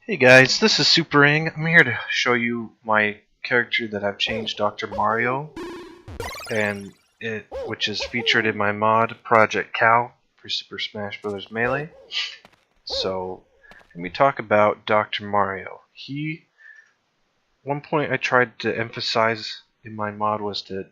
Hey guys, this is SuperIng. I'm here to show you my character that I've changed, Dr. Mario, which is featured in my mod Project Cow for Super Smash Bros. Melee. So, let me talk about Dr. Mario. One point I tried to emphasize in my mod was to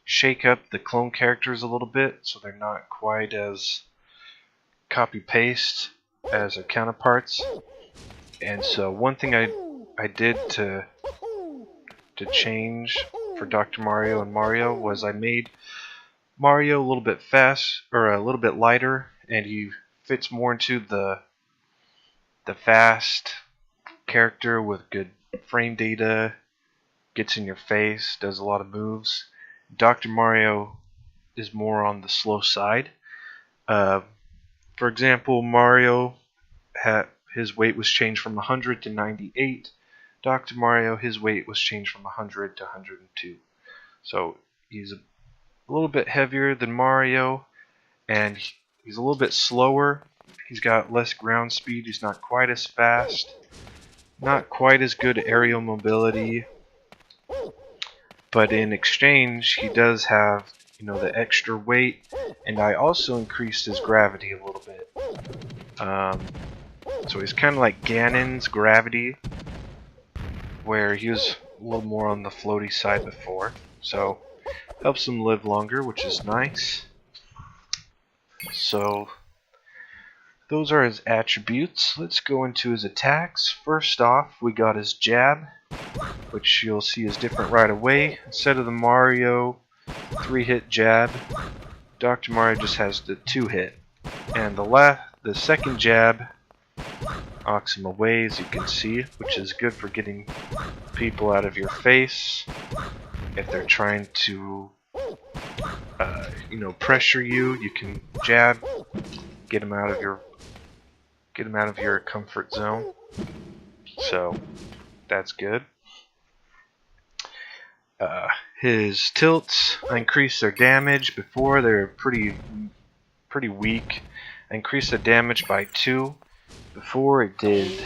shake up the clone characters a little bit so they're not quite as copy-paste as their counterparts. And so one thing I did to change for Dr. Mario and Mario was I made Mario a little bit a little bit lighter, and he fits more into the fast character with good frame data, gets in your face, does a lot of moves. Dr. Mario is more on the slow side. For example, Mario his weight was changed from 100 to 98. Dr. Mario, his weight was changed from 100 to 102. So he's a little bit heavier than Mario, and he's a little bit slower. He's got less ground speed. He's not quite as fast. Not quite as good aerial mobility. But in exchange, he does have, the extra weight, and I also increased his gravity a little bit. So he's kind of like Ganon's gravity, where he was a little more on the floaty side before. So helps him live longer, which is nice. So those are his attributes. Let's go into his attacks. First off, we got his jab, which you'll see is different right away. Instead of the Mario 3-hit jab, Dr. Mario just has the 2-hit. And the second jab knocks him away, as you can see, which is good for getting people out of your face if they're trying to pressure you. You can jab, get them out of your comfort zone. So that's good. His tilts, I increased their damage. Before they were pretty weak. I increased the damage by 2. Before it did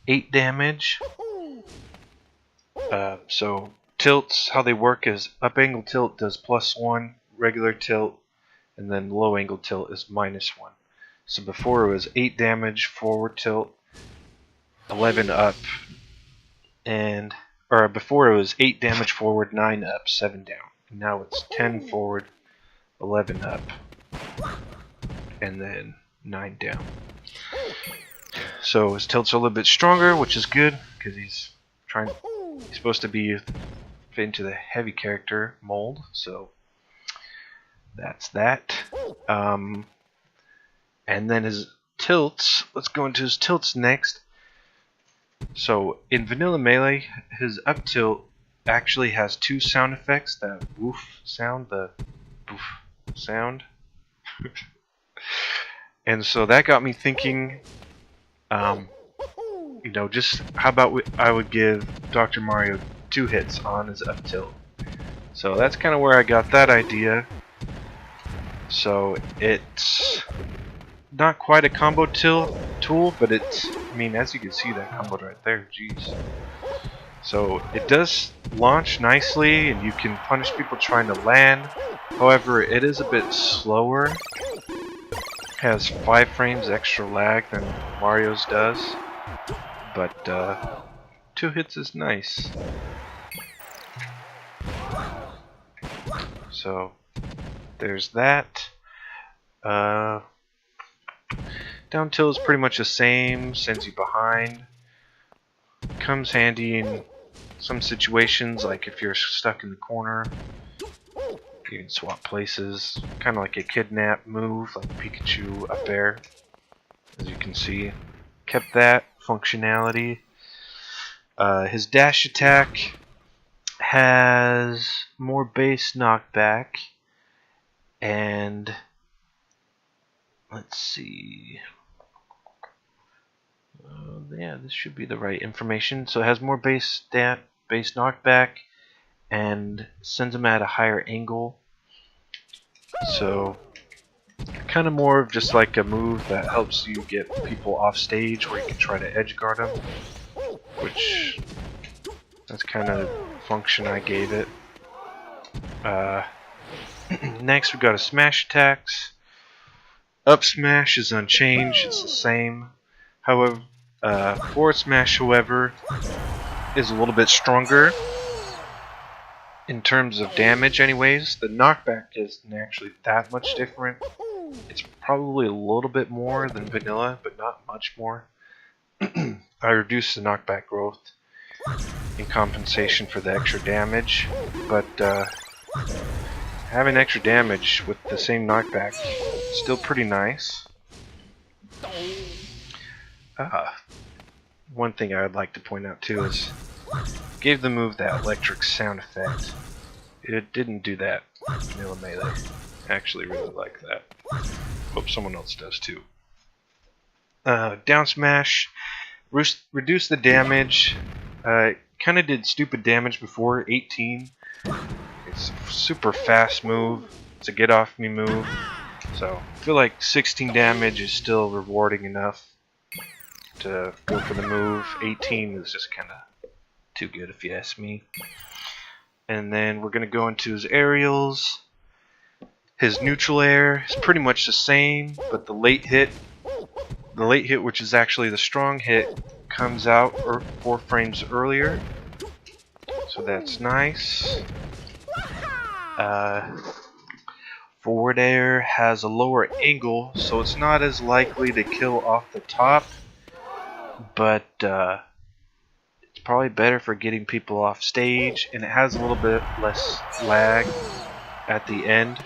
8 damage. So tilts, how they work is up angle tilt does +1, regular tilt, and then low angle tilt is -1. So before it was 8 damage forward tilt, 11 up, before it was 8 damage forward, 9 up, 7 down. And now it's 10 forward, 11 up, and then 9 down. So his tilts are a little bit stronger, which is good because he's supposed to be fit into the heavy character mold. So that's that. And then his tilts. Let's go into his tilts next. So in Vanilla Melee, his up tilt actually has 2 sound effects. That woof sound, the woof sound. And so that got me thinking, just how about I would give Dr. Mario 2 hits on his up tilt. So that's kind of where I got that idea. So it's not quite a combo tool, but as you can see, that combo right there, jeez. So it does launch nicely, and you can punish people trying to land. However, it is a bit slower. Has 5 frames extra lag than Mario's does, but 2 hits is nice. So there's that. Down tilt is pretty much the same, sends you behind. Comes handy in some situations, like if you're stuck in the corner. You can swap places, kind of like a kidnap move, like Pikachu up there, as you can see. Kept that functionality. His dash attack has more base knockback, and let's see. Yeah, this should be the right information. So it has more base knockback, and sends him at a higher angle. So kind of more of just like a move that helps you get people off stage where you can try to edge guard them, which that's kind of the function I gave it. Next we got a smash attacks. Up smash is unchanged, it's the same. However, forward smash, however, is a little bit stronger in terms of damage anyways. The knockback isn't actually that much different. It's probably a little bit more than vanilla, but not much more. I reduced the knockback growth in compensation for the extra damage, but having extra damage with the same knockback is still pretty nice. One thing I would like to point out too is gave the move that electric sound effect. It didn't do that in Vanilla Melee. I actually really like that. Hope someone else does too. Down smash, reduce the damage. Kind of did stupid damage before, 18. It's a super fast move. It's a get off me move. So I feel like 16 damage is still rewarding enough to go for the move. 18 is just kind of too good if you ask me. And then we're going to go into his aerials. His neutral air is pretty much the same, but the late hit, which is actually the strong hit, comes out 4 frames earlier. So that's nice. Forward air has a lower angle, so it's not as likely to kill off the top, but it's probably better for getting people off stage, and it has a little bit less lag at the end.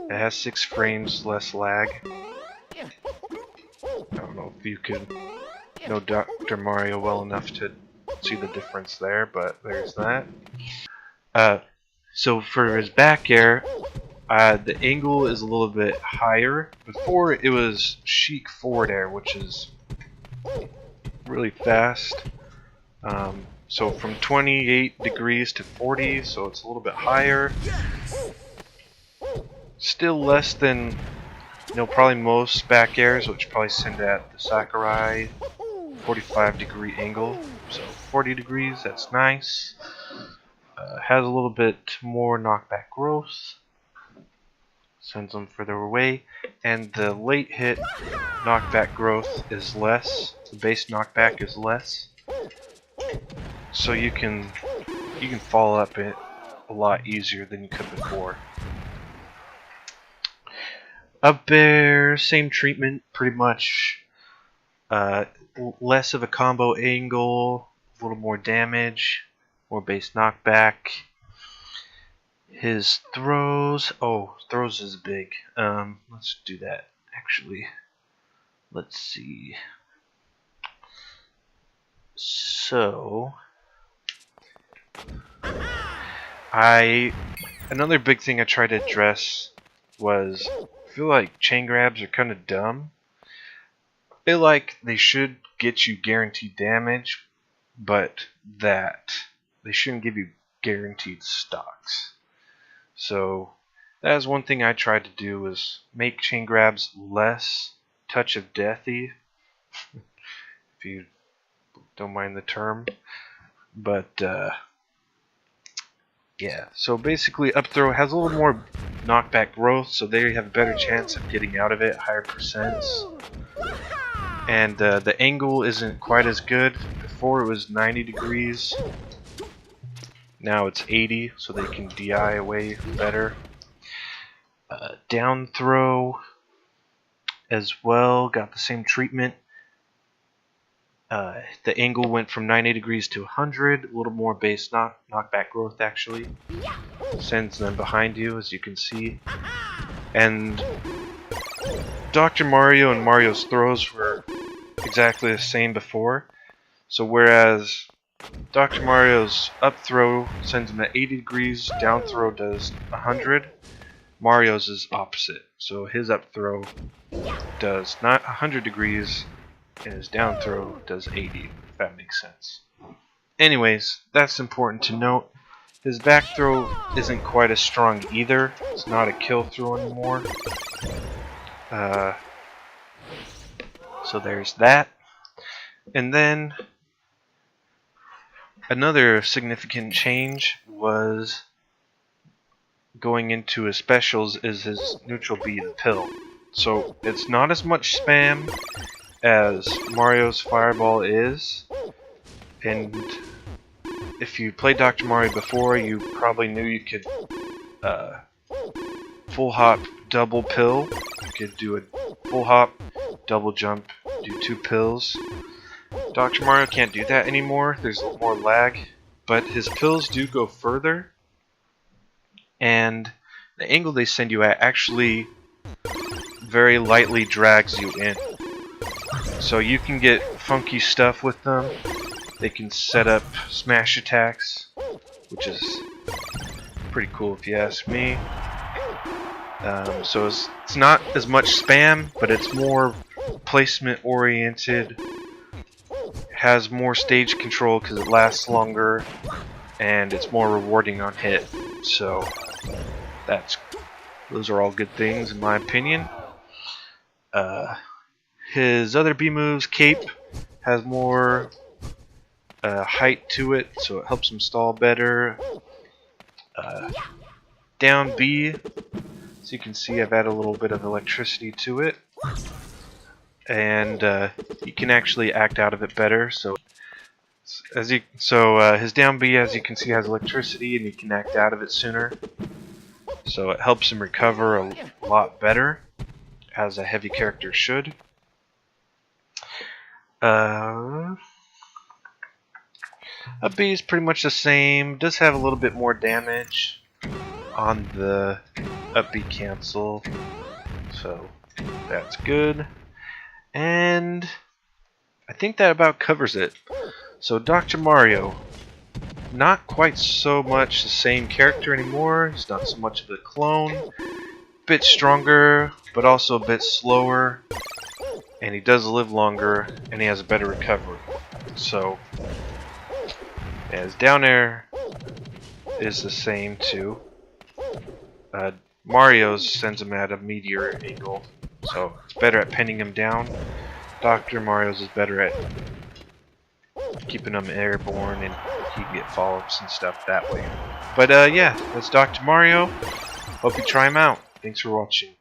It has 6 frames less lag. I don't know if you could know Dr. Mario well enough to see the difference there, but there's that. So for his back air, the angle is a little bit higher. Before it was chic forward air, which is really fast. So from 28 degrees to 40, so it's a little bit higher. Still less than, probably most back airs, which probably send at the Sakurai 45-degree angle. So 40 degrees, that's nice. Has a little bit more knockback growth. Sends them further away. And the late hit knockback growth is less. The base knockback is less. So you can follow up it a lot easier than you could before. Up air, same treatment, pretty much. Less of a combo angle, a little more damage, more base knockback. His throws, throws is big. Let's do that actually. Let's see. So, another big thing I tried to address was, I feel like chain grabs are kind of dumb. I feel like they should get you guaranteed damage, but that they shouldn't give you guaranteed stocks. So that is one thing I tried to do, was make chain grabs less touch of deathy, if you don't mind the term. But yeah, so basically up throw has a little more knockback growth, so there you have a better chance of getting out of it, higher percents. And the angle isn't quite as good. Before it was 90 degrees. Now it's 80, so they can DI away better. Down throw as well, got the same treatment. The angle went from 90 degrees to 100, a little more base knockback growth actually. Sends them behind you, as you can see. And Dr. Mario and Mario's throws were exactly the same before. So whereas Dr. Mario's up throw sends him at 80 degrees, down throw does 100. Mario's is opposite. So his up throw does not 100 degrees, and his down throw does 80, if that makes sense. Anyways, that's important to note. His back throw isn't quite as strong either. It's not a kill throw anymore. So there's that. And then another significant change was going into his specials is his neutral B, the pill. So it's not as much spam as Mario's Fireball is, and if you played Dr. Mario before, you probably knew you could full hop, double pill. You could do a full hop, double jump, do 2 pills. Dr. Mario can't do that anymore. There's a little more lag, but his pills do go further, and the angle they send you at actually very lightly drags you in. So you can get funky stuff with them. They can set up smash attacks, which is pretty cool if you ask me. So it's not as much spam, but it's more placement oriented. Has more stage control because it lasts longer, and it's more rewarding on hit. So those are all good things in my opinion. His other B moves, Cape, has more height to it, so it helps him stall better. Down B, as you can see, I've added a little bit of electricity to it, and you can actually act out of it better. So his down B, as you can see, has electricity, and you can act out of it sooner. So it helps him recover a lot better, as a heavy character should. Up B is pretty much the same. Does have a little bit more damage on the up B cancel, so that's good. And I think that about covers it. So Dr. Mario, not quite so much the same character anymore. He's not so much of a clone. Bit stronger, but also a bit slower. And he does live longer, and he has a better recovery. So, as down air is the same too. Mario's sends him at a meteor angle, so it's better at pinning him down. Dr. Mario's is better at keeping him airborne, and he can get follow-ups and stuff that way. But yeah, that's Dr. Mario. Hope you try him out. Thanks for watching.